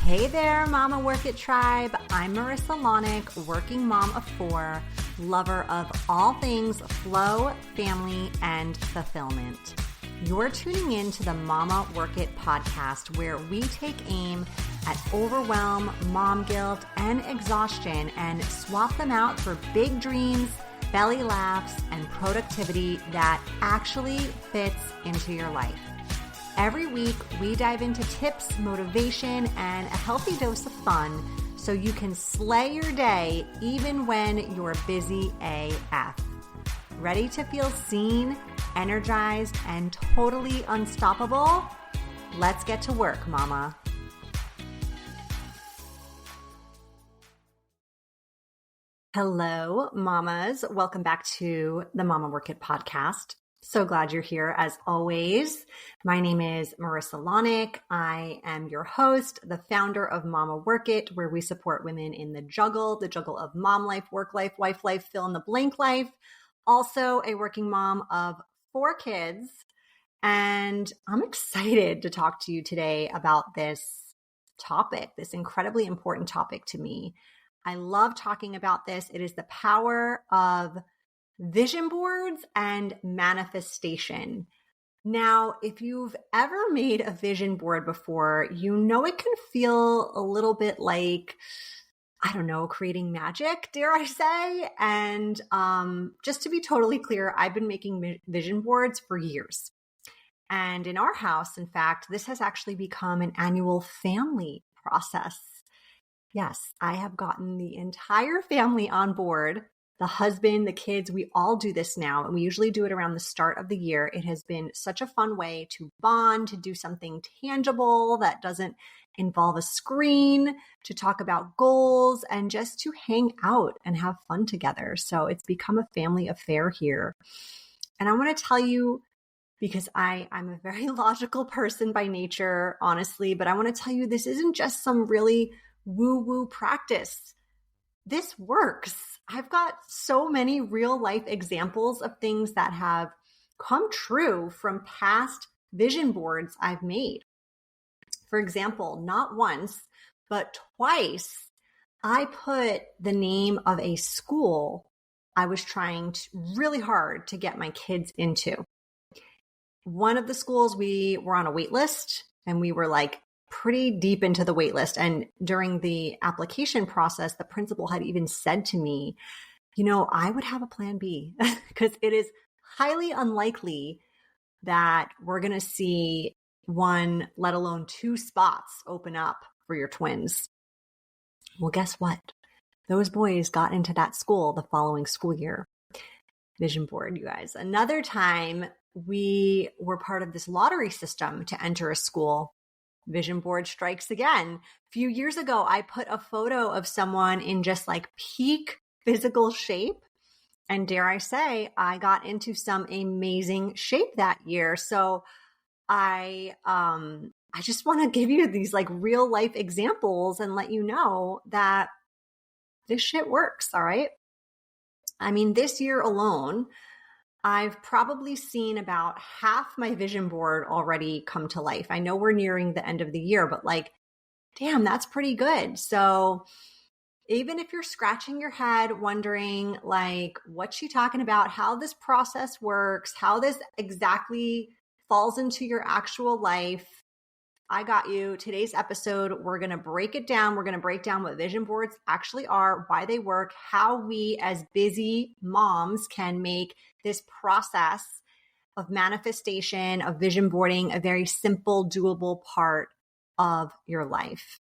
Hey there, Mama Work It Tribe. I'm Marissa Lonick, working mom of 4, lover of all things flow, family, and fulfillment. You're tuning in to the Mama Work It podcast, where we take aim at overwhelm, mom guilt, and exhaustion and swap them out for big dreams, belly laughs, and productivity that actually fits into your life. Every week, we dive into tips, motivation, and a healthy dose of fun so you can slay your day even when you're busy AF. Ready to feel seen, energized, and totally unstoppable? Let's get to work, mama. Hello, mamas. Welcome back to the Mama Work It podcast. So glad you're here as always. My name is Marissa Lonick. I am your host, the founder of Mama Work It, where we support women in the juggle of mom life, work life, wife life, fill in the blank life. Also a working mom of 4 kids. And I'm excited to talk to you today about this topic, this incredibly important topic to me. I love talking about this. It is the power of vision boards and manifestation. Now, if you've ever made a vision board before, you know it can feel a little bit like, I don't know, creating magic, dare I say. And just to be totally clear, I've been making vision boards for years. And in our house, in fact, this has actually become an annual family process. Yes, I have gotten the entire family on board. The husband, the kids, we all do this now. And we usually do it around the start of the year. It has been such a fun way to bond, to do something tangible that doesn't involve a screen, to talk about goals, and just to hang out and have fun together. So it's become a family affair here. And I want to tell you, because I'm a very logical person by nature, honestly, but I want to tell you this isn't just some really woo-woo practice. This works. I've got so many real life examples of things that have come true from past vision boards I've made. For example, not once, but twice, I put the name of a school I was trying really hard to get my kids into. One of the schools, we were on a wait list, and we were like pretty deep into the wait list. And during the application process, the principal had even said to me, you know, I would have a plan B because it is highly unlikely that we're going to see 1, let alone 2 spots open up for your twins. Well, guess what? Those boys got into that school the following school year. Vision board, you guys. Another time, we were part of this lottery system to enter a school. Vision board strikes again. A few years ago, I put a photo of someone in just like peak physical shape. And dare I say, I got into some amazing shape that year. So I just want to give you these like real life examples and let you know that this shit works. All right. I mean, this year alone, I've probably seen about half my vision board already come to life. I know we're nearing the end of the year, but like, damn, that's pretty good. So even if you're scratching your head wondering like, what's she talking about, how this process works, how this exactly falls into your actual life, I got you. Today's episode, we're going to break it down. We're going to break down what vision boards actually are, why they work, how we as busy moms can make this process of manifestation, of vision boarding, a very simple, doable part of your life.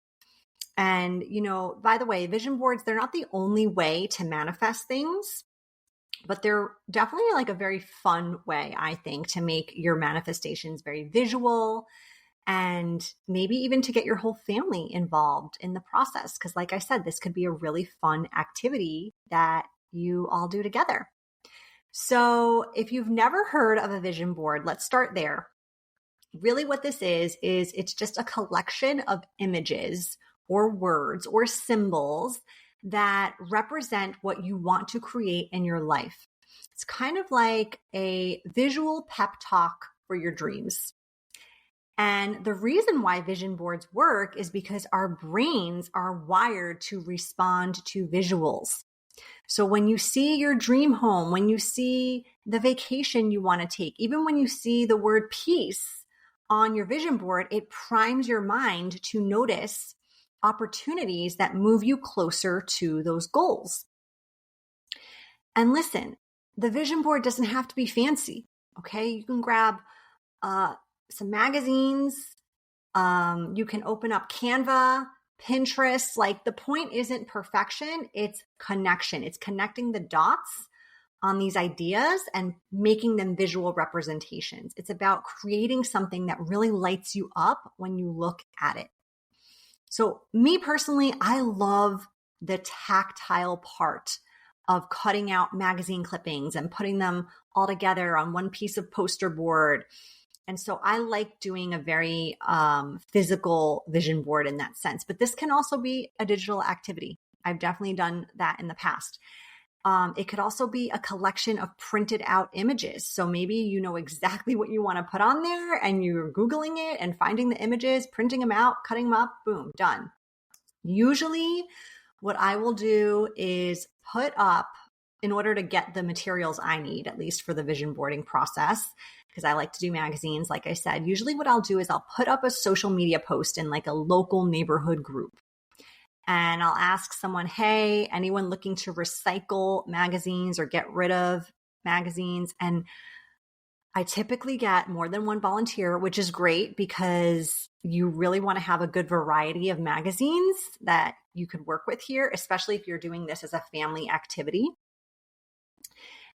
And, you know, by the way, vision boards, they're not the only way to manifest things, but they're definitely like a very fun way, I think, to make your manifestations very visual and maybe even to get your whole family involved in the process. Because like I said, this could be a really fun activity that you all do together. So if you've never heard of a vision board, let's start there. Really what this is it's just a collection of images or words or symbols that represent what you want to create in your life. It's kind of like a visual pep talk for your dreams. And the reason why vision boards work is because our brains are wired to respond to visuals. So when you see your dream home, when you see the vacation you want to take, even when you see the word peace on your vision board, it primes your mind to notice opportunities that move you closer to those goals. And listen, the vision board doesn't have to be fancy. Okay. You can grab some magazines. You can open up Canva, Pinterest. Like, the point isn't perfection. It's connection. It's connecting the dots on these ideas and making them visual representations. It's about creating something that really lights you up when you look at it. So me personally, I love the tactile part of cutting out magazine clippings and putting them all together on one piece of poster board. And so I like doing a very physical vision board in that sense. But this can also be a digital activity. I've definitely done that in the past. It could also be a collection of printed out images. So maybe you know exactly what you want to put on there and you're Googling it and finding the images, printing them out, cutting them up, boom, done. Usually what I will do is put up, in order to get the materials I need, at least for the vision boarding process, because I like to do magazines, like I said, usually what I'll do is I'll put up a social media post in like a local neighborhood group. And I'll ask someone, hey, anyone looking to recycle magazines or get rid of magazines? And I typically get more than one volunteer, which is great because you really want to have a good variety of magazines that you could work with here, especially if you're doing this as a family activity.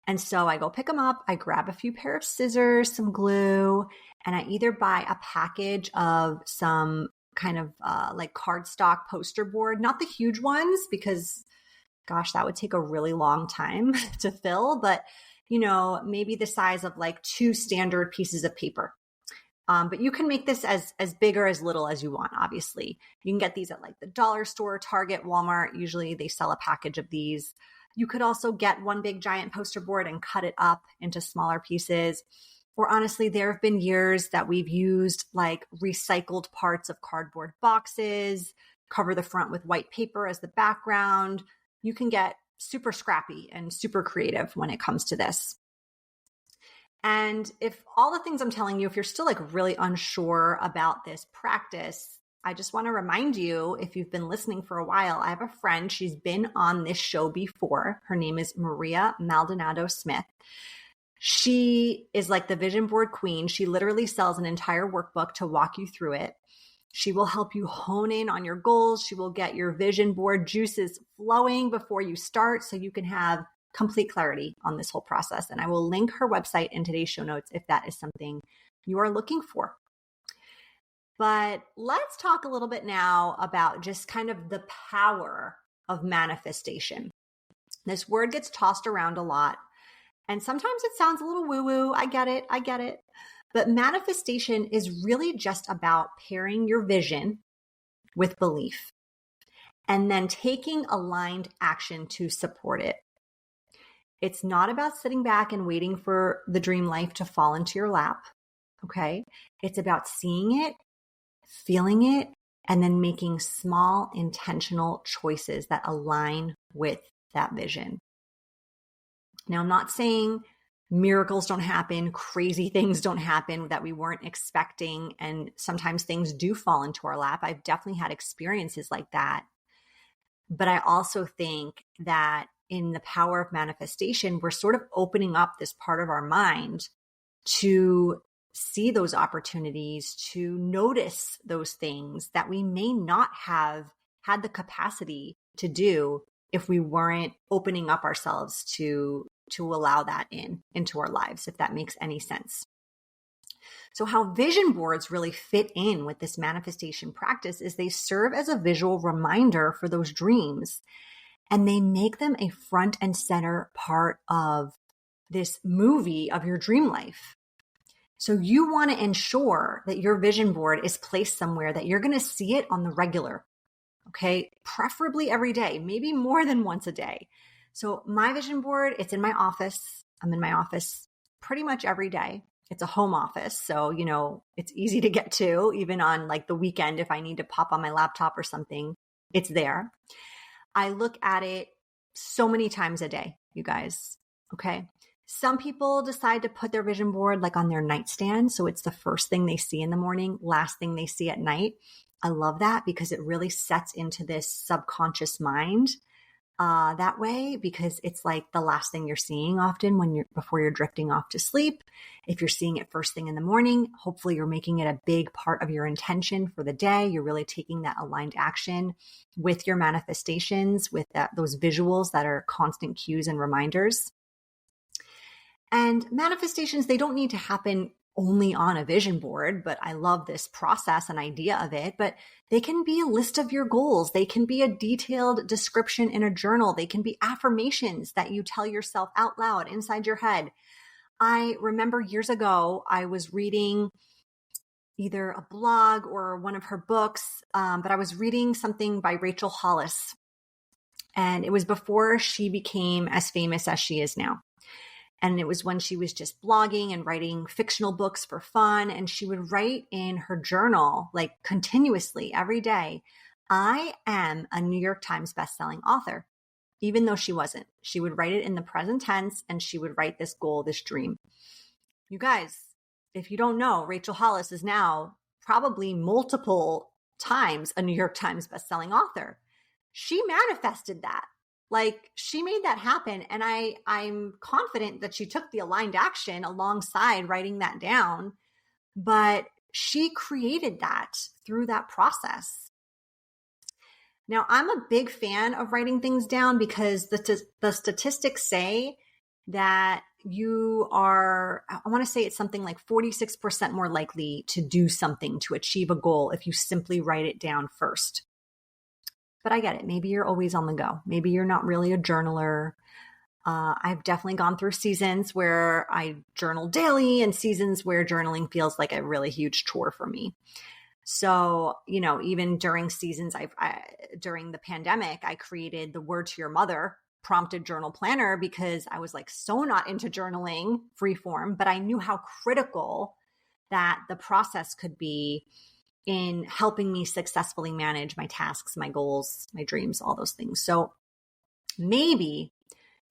And so I go pick them up, I grab a few pair of scissors, some glue, and I either buy a package of some kind of like cardstock poster board, not the huge ones because gosh, that would take a really long time to fill, but maybe the size of like 2 standard pieces of paper. But you can make this as big or as little as you want, obviously. You can get these at like the dollar store, Target, Walmart. Usually they sell a package of these. You could also get one big giant poster board and cut it up into smaller pieces. Or honestly, there have been years that we've used like recycled parts of cardboard boxes, cover the front with white paper as the background. You can get super scrappy and super creative when it comes to this. And if all the things I'm telling you, if you're still like really unsure about this practice, I just want to remind you, if you've been listening for a while, I have a friend, she's been on this show before. Her name is Maria Maldonado Smith. She is like the vision board queen. She literally sells an entire workbook to walk you through it. She will help you hone in on your goals. She will get your vision board juices flowing before you start so you can have complete clarity on this whole process. And I will link her website in today's show notes if that is something you are looking for. But let's talk a little bit now about just kind of the power of manifestation. This word gets tossed around a lot, and sometimes it sounds a little woo-woo. I get it. But manifestation is really just about pairing your vision with belief and then taking aligned action to support it. It's not about sitting back and waiting for the dream life to fall into your lap, okay? It's about seeing it, feeling it, and then making small intentional choices that align with that vision. Now, I'm not saying miracles don't happen, crazy things don't happen that we weren't expecting, and sometimes things do fall into our lap. I've definitely had experiences like that. But I also think that in the power of manifestation, we're sort of opening up this part of our mind to see those opportunities, to notice those things that we may not have had the capacity to do if we weren't opening up ourselves to allow that into our lives, if that makes any sense. So how vision boards really fit in with this manifestation practice is they serve as a visual reminder for those dreams, and they make them a front and center part of this movie of your dream life. So you want to ensure that your vision board is placed somewhere that you're going to see it on the regular, okay? Preferably every day, maybe more than once a day. So my vision board, it's in my office. I'm in my office pretty much every day. It's a home office. So, it's easy to get to even on like the weekend. If I need to pop on my laptop or something, it's there. I look at it so many times a day, you guys. Okay. Some people decide to put their vision board like on their nightstand. So it's the first thing they see in the morning, last thing they see at night. I love that because it really sets into this subconscious mind that way, because it's like the last thing you're seeing often before you're drifting off to sleep. If you're seeing it first thing in the morning, hopefully you're making it a big part of your intention for the day. You're really taking that aligned action with your manifestations, with those visuals that are constant cues and reminders. And manifestations, they don't need to happen only on a vision board, but I love this process and idea of it. But they can be a list of your goals. They can be a detailed description in a journal. They can be affirmations that you tell yourself out loud inside your head. I remember years ago, I was reading either a blog or one of her books, but I was reading something by Rachel Hollis. And it was before she became as famous as she is now. And it was when she was just blogging and writing fictional books for fun. And she would write in her journal, like continuously every day, I am a New York Times bestselling author. Even though she wasn't, she would write it in the present tense and she would write this goal, this dream. You guys, if you don't know, Rachel Hollis is now probably multiple times a New York Times bestselling author. She manifested that. Like, she made that happen. And I'm confident that she took the aligned action alongside writing that down, but she created that through that process. Now, I'm a big fan of writing things down because the statistics say that you are, I want to say it's something like 46% more likely to do something, to achieve a goal, if you simply write it down first. But I get it. Maybe you're always on the go. Maybe you're not really a journaler. I've definitely gone through seasons where I journal daily and seasons where journaling feels like a really huge chore for me. So, even during seasons, during the pandemic, I created the Word to Your Mother prompted journal planner because I was like so not into journaling freeform, but I knew how critical that the process could be in helping me successfully manage my tasks, my goals, my dreams, all those things. So maybe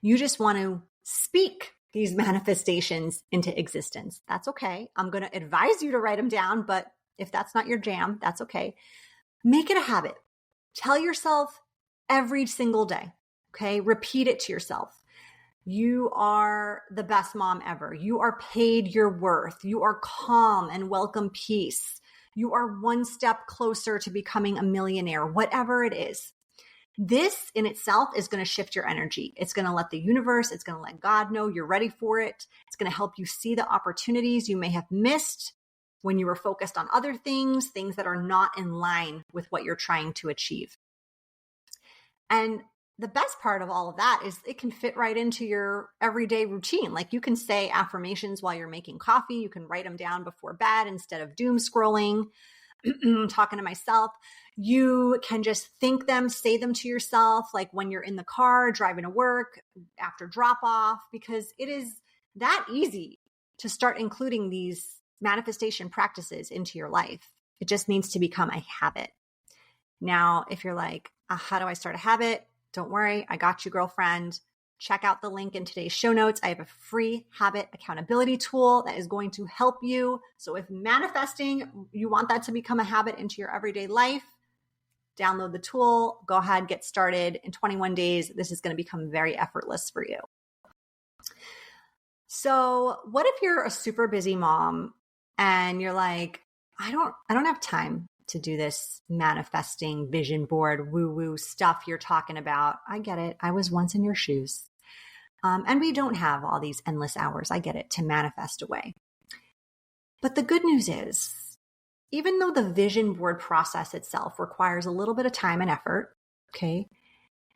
you just want to speak these manifestations into existence. That's okay. I'm going to advise you to write them down, but if that's not your jam, that's okay. Make it a habit. Tell yourself every single day, okay? Repeat it to yourself. You are the best mom ever. You are paid your worth. You are calm and welcome peace. You are one step closer to becoming a millionaire, whatever it is. This in itself is going to shift your energy. It's going to let the universe, it's going to let God know you're ready for it. It's going to help you see the opportunities you may have missed when you were focused on other things that are not in line with what you're trying to achieve. And the best part of all of that is it can fit right into your everyday routine. Like, you can say affirmations while you're making coffee. You can write them down before bed instead of doom scrolling, talking to myself. You can just think them, say them to yourself, like when you're in the car, driving to work, after drop off, because it is that easy to start including these manifestation practices into your life. It just needs to become a habit. Now, if you're like, how do I start a habit? Don't worry, I got you, girlfriend. Check out the link in today's show notes. I have a free habit accountability tool that is going to help you. So if manifesting, you want that to become a habit into your everyday life, download the tool, go ahead, get started. In 21 days, this is going to become very effortless for you. So what if you're a super busy mom and you're like, I don't have time to do this manifesting vision board woo-woo stuff you're talking about. I get it. I was once in your shoes. And we don't have all these endless hours, I get it, to manifest away. But the good news is, even though the vision board process itself requires a little bit of time and effort, okay,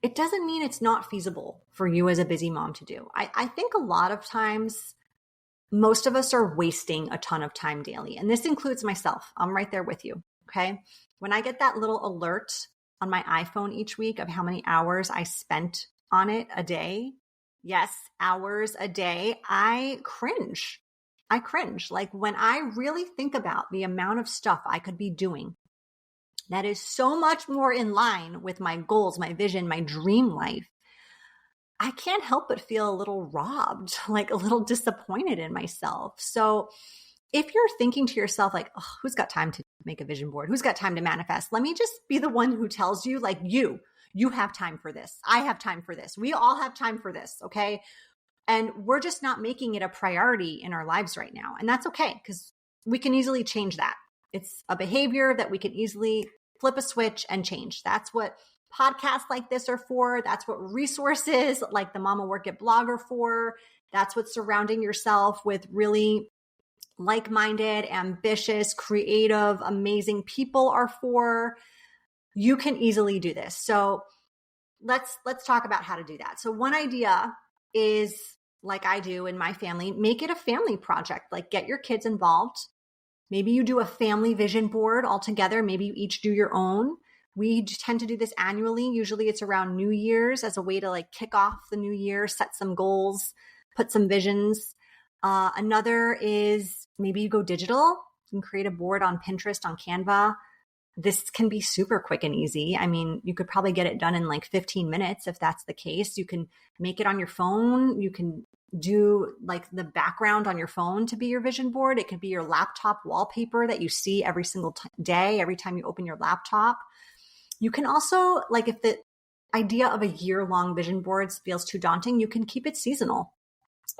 it doesn't mean it's not feasible for you as a busy mom to do. I think a lot of times, most of us are wasting a ton of time daily. And this includes myself. I'm right there with you. Okay. When I get that little alert on my iPhone each week of how many hours I spent on it a day, yes, hours a day, I cringe. I cringe. Like when I really think about the amount of stuff I could be doing that is so much more in line with my goals, my vision, my dream life, I can't help but feel a little robbed, like a little disappointed in myself. So if you're thinking to yourself, like, oh, who's got time to make a vision board? Who's got time to manifest? Let me just be the one who tells you, like, you have time for this. I have time for this. We all have time for this. Okay. And we're just not making it a priority in our lives right now. And that's okay, because we can easily change that. It's a behavior that we can easily flip a switch and change. That's what podcasts like this are for. That's what resources like the Mama Work It blog are for. That's what surrounding yourself with really like-minded, ambitious, creative, amazing people are for. You can easily do this. So let's talk about how to do that. So one idea is, like I do in my family, make it a family project. Like get your kids involved. Maybe you do a family vision board all together. Maybe you each do your own. We tend to do this annually. Usually it's around New Year's as a way to like kick off the new year, set some goals, put some visions. Another is maybe you go digital and create a board on Pinterest, on Canva. This can be super quick and easy. I mean, you could probably get it done in like 15 minutes if that's the case. You can make it on your phone. You can do like the background on your phone to be your vision board. It could be your laptop wallpaper that you see every single day, every time you open your laptop. You can also, like if the idea of a year-long vision board feels too daunting, you can keep it seasonal.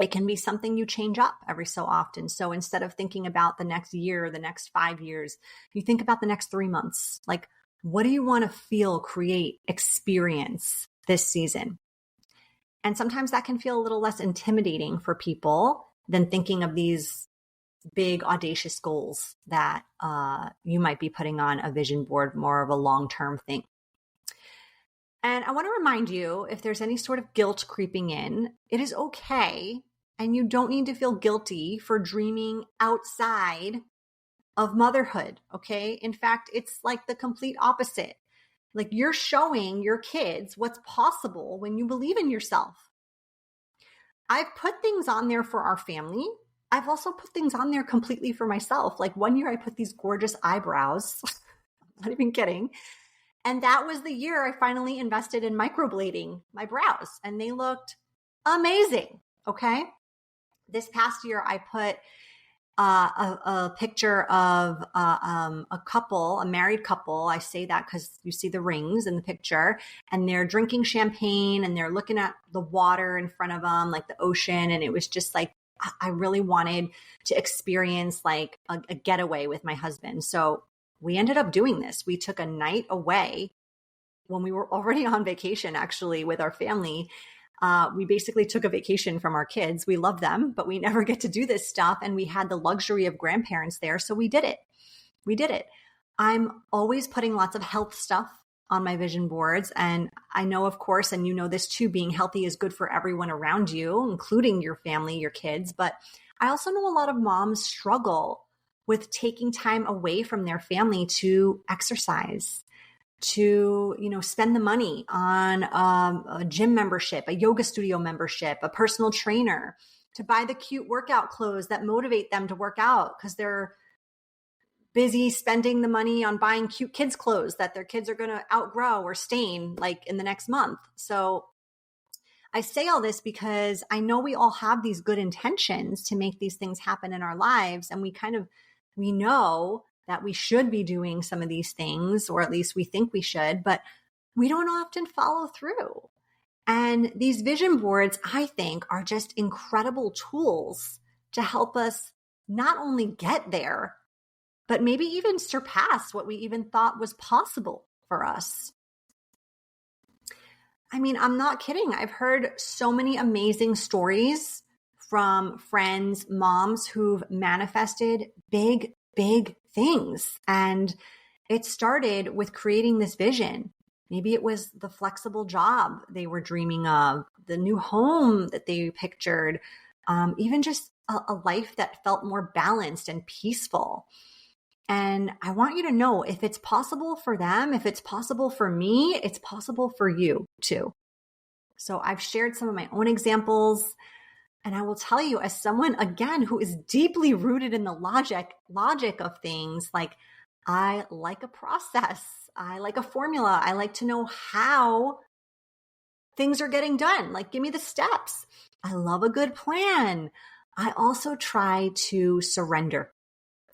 It can be something you change up every so often. So instead of thinking about the next year, the next 5 years, you think about the next 3 months. Like, what do you want to feel, create, experience this season? And sometimes that can feel a little less intimidating for people than thinking of these big, audacious goals that you might be putting on a vision board, more of a long-term thing. And I want to remind you, if there's any sort of guilt creeping in, it is okay. And you don't need to feel guilty for dreaming outside of motherhood. Okay. In fact, it's like the complete opposite. Like you're showing your kids what's possible when you believe in yourself. I've put things on there for our family. I've also put things on there completely for myself. Like one year I put these gorgeous eyebrows. I'm not even kidding. And that was the year I finally invested in microblading my brows, and they looked amazing. Okay. This past year, I put a picture of a couple, a married couple. I say that because you see the rings in the picture, and they're drinking champagne and they're looking at the water in front of them, like the ocean. And it was just like, I really wanted to experience like a getaway with my husband. So we ended up doing this. We took a night away when we were already on vacation, actually, with our family. We basically took a vacation from our kids. We love them, but we never get to do this stuff. And we had the luxury of grandparents there. So we did it. We did it. I'm always putting lots of health stuff on my vision boards. And I know, of course, and you know this too, being healthy is good for everyone around you, including your family, your kids. But I also know a lot of moms struggle with taking time away from their family to exercise, to, spend the money on a gym membership, a yoga studio membership, a personal trainer, to buy the cute workout clothes that motivate them to work out because they're busy spending the money on buying cute kids' clothes that their kids are going to outgrow or stain like in the next month. So I say all this because I know we all have these good intentions to make these things happen in our lives. And we know that we should be doing some of these things, or at least we think we should, but we don't often follow through. And these vision boards, I think, are just incredible tools to help us not only get there, but maybe even surpass what we even thought was possible for us. I mean, I'm not kidding. I've heard so many amazing stories from friends, moms who've manifested big things. And it started with creating this vision. Maybe it was the flexible job they were dreaming of, the new home that they pictured, even just a life that felt more balanced and peaceful. And I want you to know, if it's possible for them, if it's possible for me, it's possible for you too. So I've shared some of my own examples. And I will tell you, as someone, again, who is deeply rooted in the logic of things, like I like a process, I like a formula, I like to know how things are getting done. Like, give me the steps. I love a good plan. I also try to surrender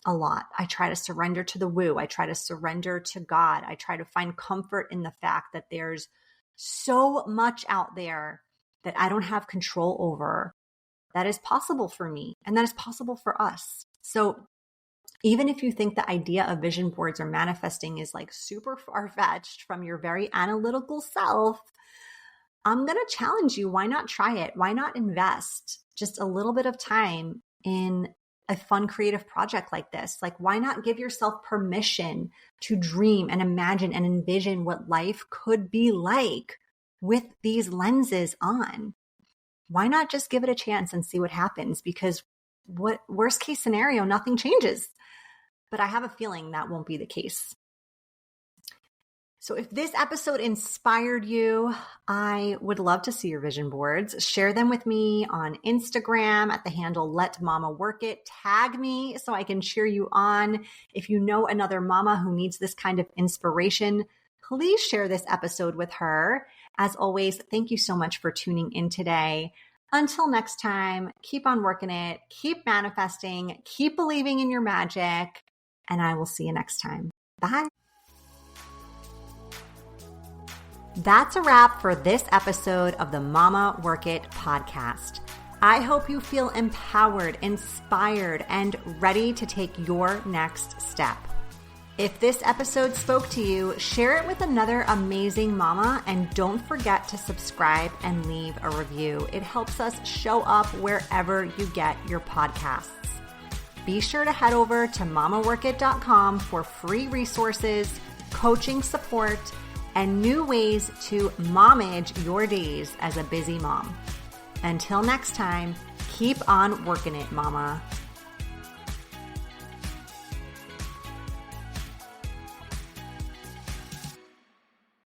a lot. I try to surrender to the woo. I try to surrender to God. I try to find comfort in the fact that there's so much out there that I don't have control over that is possible for me and that is possible for us. So even if you think the idea of vision boards or manifesting is like super far-fetched from your very analytical self, I'm going to challenge you. Why not try it? Why not invest just a little bit of time in a fun creative project like this? Like, why not give yourself permission to dream and imagine and envision what life could be like with these lenses on? Why not just give it a chance and see what happens? Because what worst case scenario, nothing changes. But I have a feeling that won't be the case. So if this episode inspired you, I would love to see your vision boards. Share them with me on Instagram at the handle Let Mama Work It. Tag me so I can cheer you on. If you know another mama who needs this kind of inspiration, please share this episode with her. As always, thank you so much for tuning in today. Until next time, keep on working it, keep manifesting, keep believing in your magic, and I will see you next time. Bye. That's a wrap for this episode of the Mama Work It podcast. I hope you feel empowered, inspired, and ready to take your next step. If this episode spoke to you, share it with another amazing mama, and don't forget to subscribe and leave a review. It helps us show up wherever you get your podcasts. Be sure to head over to mamaworkit.com for free resources, coaching support, and new ways to momage your days as a busy mom. Until next time, keep on working it, mama.